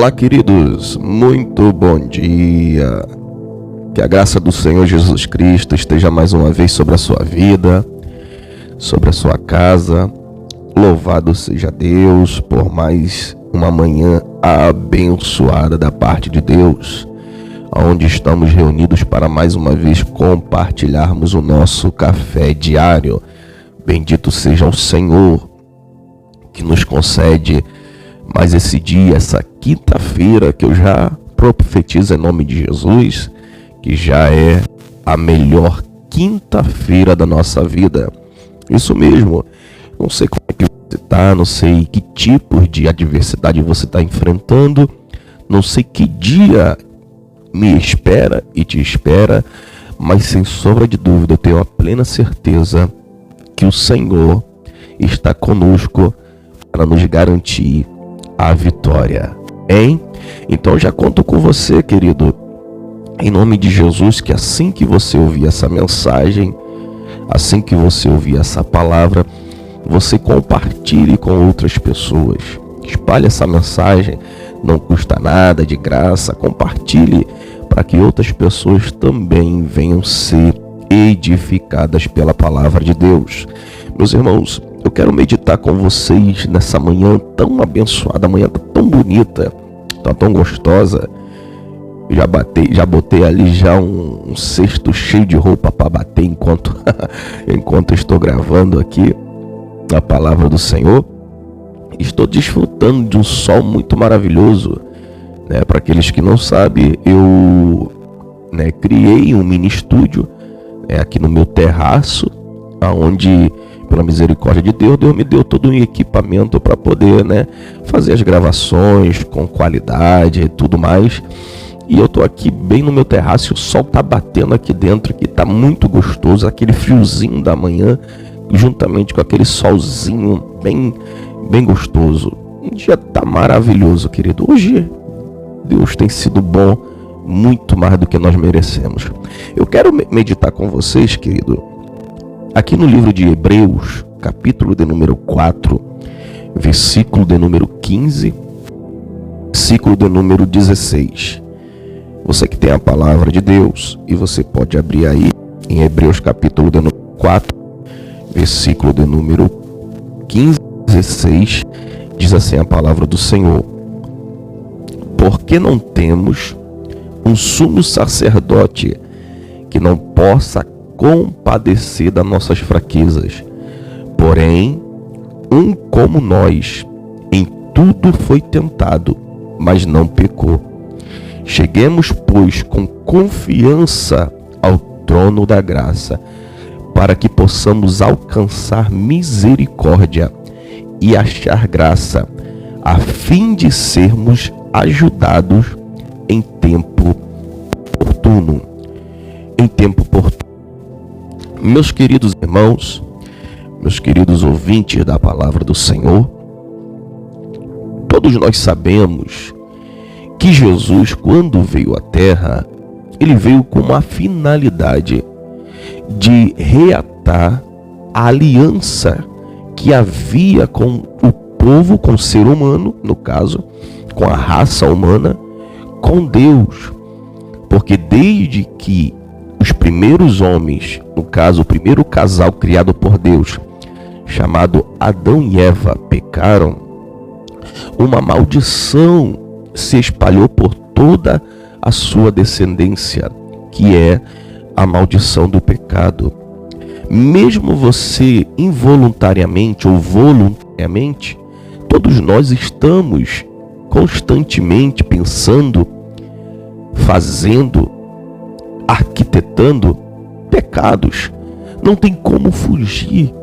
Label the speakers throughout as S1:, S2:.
S1: Olá, queridos, muito bom dia. Que a graça do Senhor Jesus Cristo esteja mais uma vez sobre a sua vida, sobre a sua casa. Louvado seja Deus por mais uma manhã abençoada da parte de Deus, onde estamos reunidos para mais uma vez compartilharmos o nosso café diário. Bendito seja o Senhor que nos concede mais esse dia, essa quinta-feira, que eu já profetizo em nome de Jesus, que já é a melhor quinta-feira da nossa vida. Isso mesmo. Não sei como é que você está, não sei que tipo de adversidade você está enfrentando, não sei que dia me espera e te espera, mas sem sombra de dúvida eu tenho a plena certeza que o Senhor está conosco para nos garantir a vitória, hein? Então já conto com você, querido, em nome de Jesus, que assim que você ouvir essa mensagem, assim que você ouvir essa palavra, você compartilhe com outras pessoas. Espalhe essa mensagem, não custa nada, de graça. Compartilhe para que outras pessoas também venham ser edificadas pela palavra de Deus. Meus irmãos, eu quero meditar com vocês nessa manhã tão abençoada, amanhã tão bonita, tão gostosa. Já botei ali já um cesto cheio de roupa para bater enquanto estou gravando aqui a palavra do Senhor. Estou desfrutando de um sol muito maravilhoso, né? Para aqueles que não sabem, eu criei um mini estúdio aqui no meu terraço, onde, pela misericórdia de Deus, Deus me deu todo um equipamento para poder fazer as gravações com qualidade e tudo mais. E eu tô aqui bem no meu terraço, o sol tá batendo aqui dentro, que tá muito gostoso, aquele friozinho da manhã, juntamente com aquele solzinho bem gostoso. Um dia tá maravilhoso, querido. Hoje Deus tem sido bom, muito mais do que nós merecemos. Eu quero meditar com vocês, querido, aqui no livro de Hebreus, capítulo de número 4, versículo de número 15, versículo de número 16. Você que tem a palavra de Deus, e você pode abrir aí em Hebreus capítulo de número 4, versículo de número 15, 16, diz assim a palavra do Senhor: porque não temos um sumo sacerdote que não possa compadecer das nossas fraquezas, porém um como nós, em tudo foi tentado, mas não pecou. Cheguemos, pois, com confiança ao trono da graça, para que possamos alcançar misericórdia e achar graça, a fim de sermos ajudados em tempo oportuno. Em tempo oportuno. Meus queridos irmãos, meus queridos ouvintes da palavra do Senhor, todos nós sabemos que Jesus, quando veio à Terra, ele veio com uma finalidade de reatar a aliança que havia com o povo, com o ser humano, no caso, com a raça humana, com Deus. Porque desde que os primeiros homens, no caso, o primeiro casal criado por Deus, chamado Adão e Eva, pecaram, uma maldição se espalhou por toda a sua descendência, que é a maldição do pecado. Mesmo você involuntariamente ou voluntariamente, todos nós estamos constantemente pensando, fazendo, arquitetando pecados. Não tem como fugir.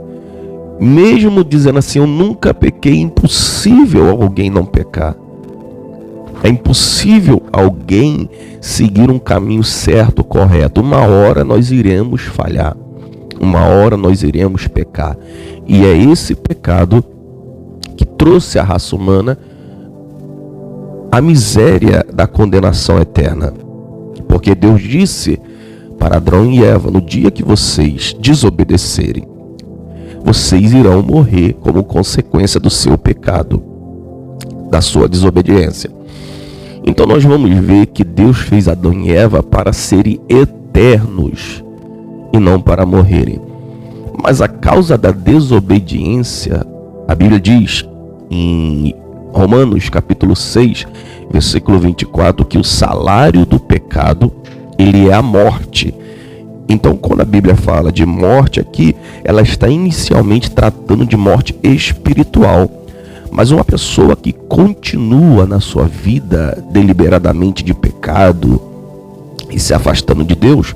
S1: Mesmo dizendo assim, eu nunca pequei, é impossível alguém não pecar. É impossível alguém seguir um caminho certo, correto. Uma hora nós iremos falhar. Uma hora nós iremos pecar. E é esse pecado que trouxe à raça humana a miséria da condenação eterna. Porque Deus disse para Adão e Eva: no dia que vocês desobedecerem, vocês irão morrer como consequência do seu pecado, da sua desobediência. Então nós vamos ver que Deus fez Adão e Eva para serem eternos e não para morrerem. Mas a causa da desobediência, a Bíblia diz em Romanos capítulo 6, versículo 24, que o salário do pecado, ele é a morte. Então, quando a Bíblia fala de morte aqui, ela está inicialmente tratando de morte espiritual. Mas uma pessoa que continua na sua vida deliberadamente de pecado e se afastando de Deus,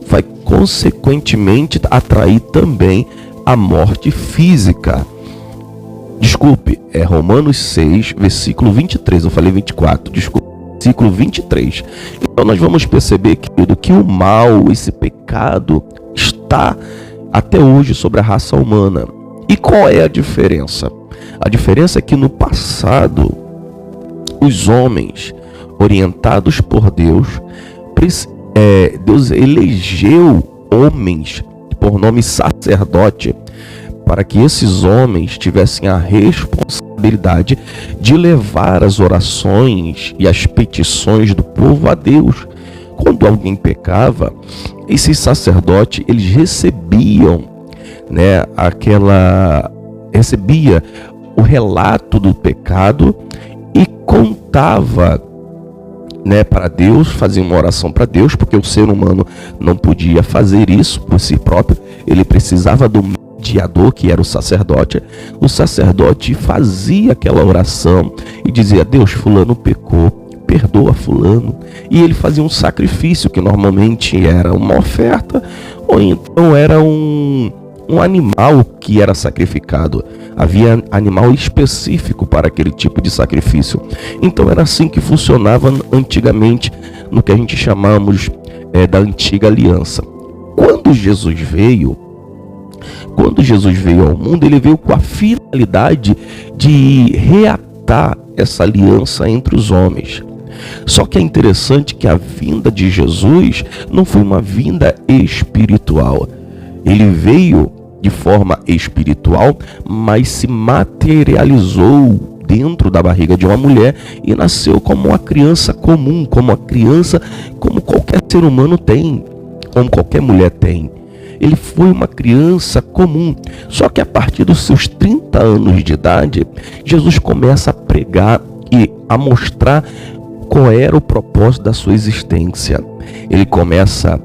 S1: vai consequentemente atrair também a morte física. Desculpe, é Romanos 6, versículo 23, eu falei 24, desculpe, versículo 23. Então nós vamos perceber, querido, que o mal, esse pecado, está até hoje sobre a raça humana. E qual é a diferença? A diferença é que no passado, os homens orientados por Deus, Deus elegeu homens por nome sacerdote, para que esses homens tivessem a responsabilidade de levar as orações e as petições do povo a Deus. Quando alguém pecava, esses sacerdotes, eles recebiam, recebia o relato do pecado e contava, para Deus, fazia uma oração para Deus, porque o ser humano não podia fazer isso por si próprio, ele precisava do mediador, que era o sacerdote. O sacerdote fazia aquela oração e dizia: Deus, fulano pecou, perdoa fulano. E ele fazia um sacrifício, que normalmente era uma oferta, ou então era um animal que era sacrificado. Havia animal específico para aquele tipo de sacrifício. Então era assim que funcionava antigamente, no que a gente chamamos da antiga aliança. Quando Jesus veio ao mundo, ele veio com a finalidade de reatar essa aliança entre os homens. Só que é interessante que a vinda de Jesus não foi uma vinda espiritual. Ele veio de forma espiritual, mas se materializou dentro da barriga de uma mulher e nasceu como uma criança comum, como qualquer ser humano tem, como qualquer mulher tem. Ele foi uma criança comum. Só que a partir dos seus 30 anos de idade, Jesus começa a pregar e a mostrar qual era o propósito da sua existência. Ele começa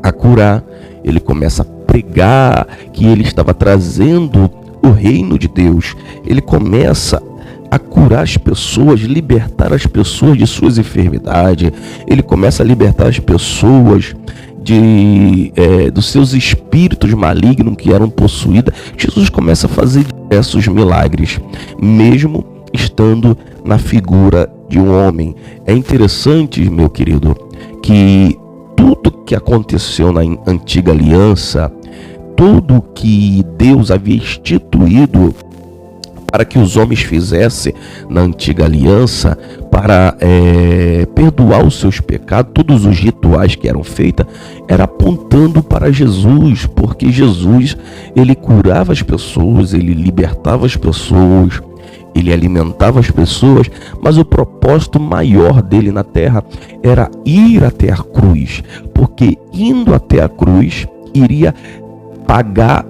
S1: a curar, ele começa a pregar que ele estava trazendo o reino de Deus. Ele começa a curar as pessoas, libertar as pessoas de suas enfermidades. Ele começa a libertar as pessoas dos seus espíritos malignos que eram possuídas. Jesus começa a fazer diversos milagres, mesmo estando na figura de um homem. É interessante, meu querido, que tudo que aconteceu na antiga aliança, tudo que Deus havia instituído para que os homens fizessem na antiga aliança, para perdoar os seus pecados, todos os rituais que eram feitos, era apontando para Jesus, porque Jesus, ele curava as pessoas, ele libertava as pessoas, ele alimentava as pessoas, mas o propósito maior dele na terra era ir até a cruz, porque indo até a cruz, iria pagar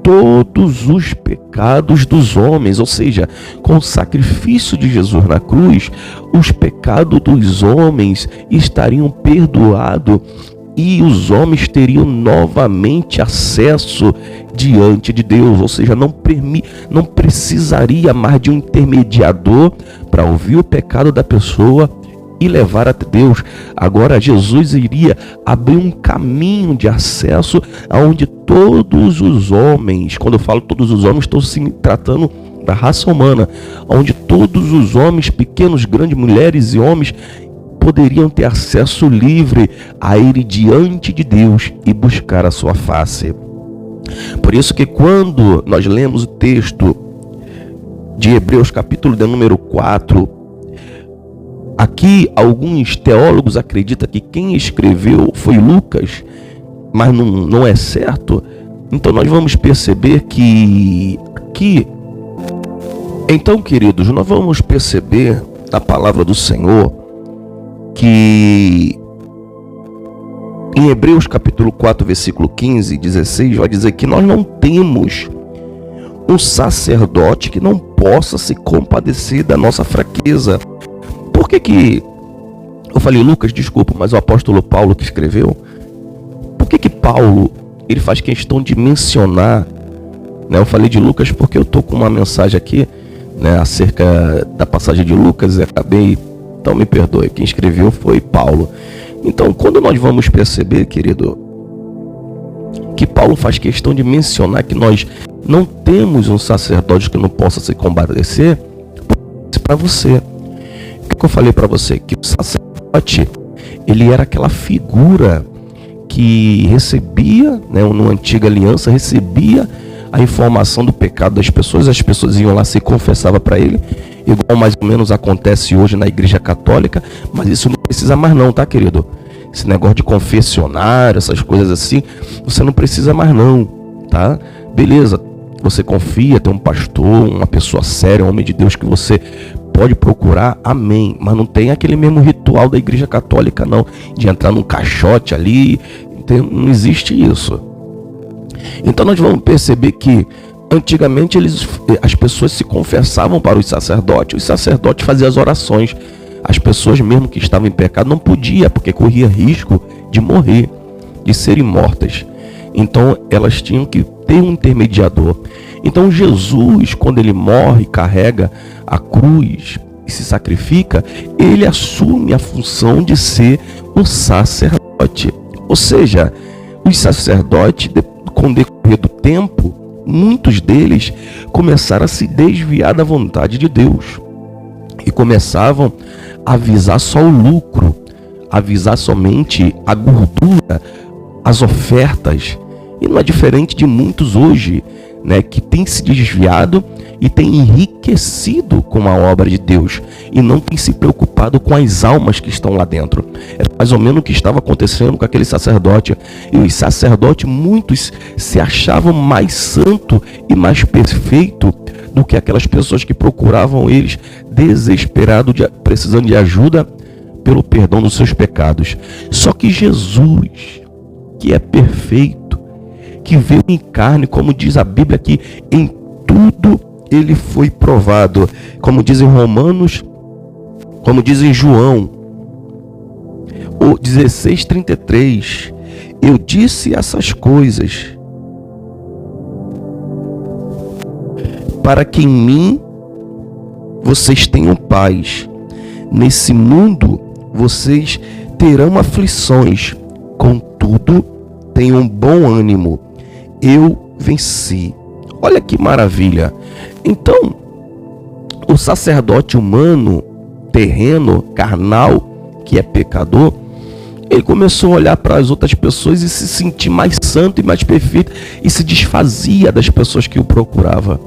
S1: todos os pecados dos homens, ou seja, com o sacrifício de Jesus na cruz, os pecados dos homens estariam perdoados e os homens teriam novamente acesso diante de Deus, ou seja, não precisaria mais de um intermediador para ouvir o pecado da pessoa e levar até Deus. Agora Jesus iria abrir um caminho de acesso aonde todos os homens, quando eu falo todos os homens, estou se tratando da raça humana, onde todos os homens, pequenos, grandes, mulheres e homens, poderiam ter acesso livre a ir diante de Deus e buscar a sua face. Por isso que quando nós lemos o texto de Hebreus capítulo de número 4, aqui alguns teólogos acreditam que quem escreveu foi Lucas, mas não é certo. Então nós vamos perceber que aqui, então, queridos, nós vamos perceber na palavra do Senhor que em Hebreus capítulo 4, versículo 15 e 16, vai dizer que nós não temos um sacerdote que não possa se compadecer da nossa fraqueza. Por que eu falei Lucas, desculpa, mas o apóstolo Paulo que escreveu? Por que Paulo, ele faz questão de mencionar, né? Eu falei de Lucas porque eu tô com uma mensagem aqui, né, acerca da passagem de Lucas e acabei, então me perdoe, quem escreveu foi Paulo. Então, quando nós vamos perceber, querido, que Paulo faz questão de mencionar que nós não temos um sacerdote que não possa se compadecer, para você. O que eu falei para você? Que o sacerdote, ele era aquela figura que recebia, né, na antiga aliança, recebia a informação do pecado das pessoas, as pessoas iam lá, se confessavam para ele, igual mais ou menos acontece hoje na igreja católica, mas isso não precisa mais não, tá, querido? Esse negócio de confessionário, essas coisas assim, você não precisa mais não, tá? Beleza, você confia, tem um pastor, uma pessoa séria, um homem de Deus que você pode procurar, amém, mas não tem aquele mesmo ritual da igreja católica não, de entrar num caixote ali, não existe isso. Então nós vamos perceber que antigamente as pessoas se confessavam para os sacerdotes faziam as orações. As pessoas mesmo que estavam em pecado não podiam, porque corria risco de morrer, de serem mortas. Então elas tinham que ter um intermediador. Então Jesus, quando ele morre, carrega a cruz e se sacrifica, ele assume a função de ser o sacerdote. Ou seja, os sacerdotes, com o decorrer do tempo, muitos deles começaram a se desviar da vontade de Deus e começavam a visar só o lucro, a visar somente a gordura, as ofertas. E não é diferente de muitos hoje, né, que têm se desviado e têm enriquecido com a obra de Deus e não têm se preocupado com as almas que estão lá dentro. É mais ou menos o que estava acontecendo com aquele sacerdote. E os sacerdotes, muitos se achavam mais santo e mais perfeito do que aquelas pessoas que procuravam eles desesperado, precisando de ajuda pelo perdão dos seus pecados. Só que Jesus, que é perfeito, que veio em carne, como diz a Bíblia, que em tudo ele foi provado, como diz em Romanos, como diz em João, o 16:33, eu disse essas coisas para que em mim vocês tenham paz. Nesse mundo vocês terão aflições, contudo tenham bom ânimo, eu venci. Olha que maravilha. Então, o sacerdote humano, terreno, carnal, que é pecador, ele começou a olhar para as outras pessoas e se sentir mais santo e mais perfeito e se desfazia das pessoas que o procuravam.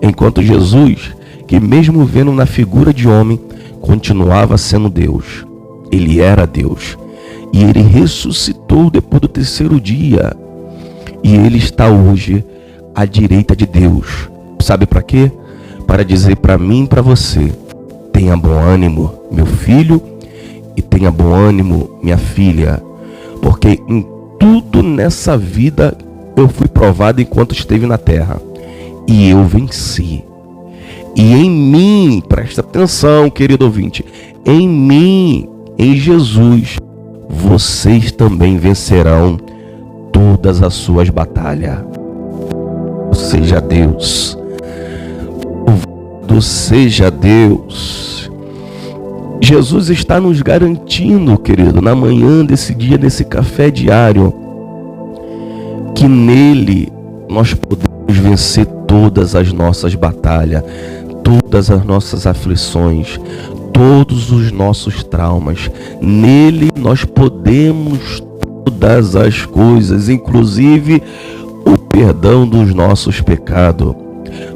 S1: Enquanto Jesus, que mesmo vendo na figura de homem, continuava sendo Deus. Ele era Deus. E ele ressuscitou depois do terceiro dia. E ele está hoje à direita de Deus. Sabe para quê? Para dizer para mim e para você: tenha bom ânimo, meu filho, e tenha bom ânimo, minha filha. Porque em tudo nessa vida eu fui provado enquanto esteve na terra. E eu venci. E em mim, presta atenção, querido ouvinte, em mim, em Jesus, vocês também vencerão todas as suas batalhas. Seja Deus. Louvado seja Deus. Jesus está nos garantindo, querido, na manhã desse dia, nesse café diário, que nele nós podemos vencer todas as nossas batalhas, todas as nossas aflições, todos os nossos traumas. Nele nós podemos todas as coisas, inclusive o perdão dos nossos pecados.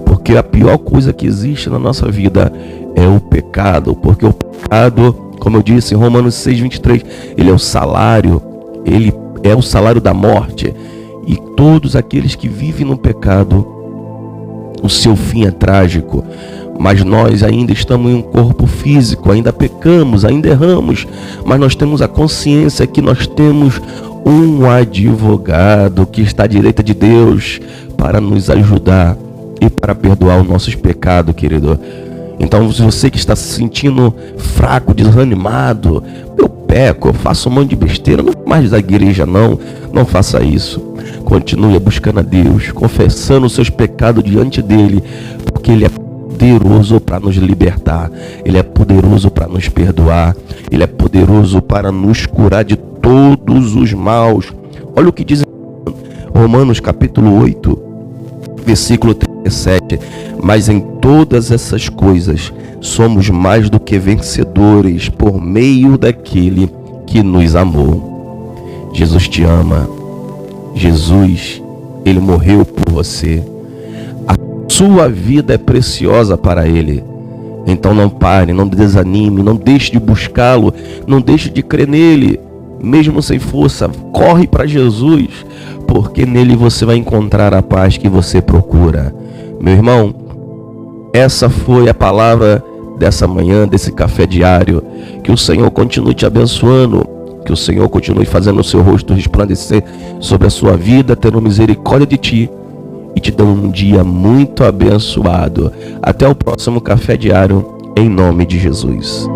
S1: Porque a pior coisa que existe na nossa vida é o pecado. Porque o pecado, como eu disse em Romanos 6:23, ele é o salário da morte. E todos aqueles que vivem no pecado, o seu fim é trágico. Mas nós ainda estamos em um corpo físico, ainda pecamos, ainda erramos, mas nós temos a consciência que nós temos um advogado que está à direita de Deus para nos ajudar e para perdoar os nossos pecados, querido. Então, se você que está se sentindo fraco, desanimado, eu peco, eu faço um monte de besteira, não mais da igreja não faça isso. Continue buscando a Deus, confessando os seus pecados diante dele, porque ele é poderoso para nos libertar, ele é poderoso para nos perdoar, ele é poderoso para nos curar de todos os maus. Olha o que diz Romanos capítulo 8, versículo 37. Mas em todas essas coisas somos mais do que vencedores por meio daquele que nos amou. Jesus te ama. Jesus, ele morreu por você. A sua vida é preciosa para ele. Então não pare, não desanime, não deixe de buscá-lo, não deixe de crer nele, mesmo sem força. Corre para Jesus, porque nele você vai encontrar a paz que você procura. Meu irmão, essa foi a palavra dessa manhã, desse café diário. Que o Senhor continue te abençoando, que o Senhor continue fazendo o seu rosto resplandecer sobre a sua vida, tendo misericórdia de ti e te dando um dia muito abençoado. Até o próximo café diário, em nome de Jesus.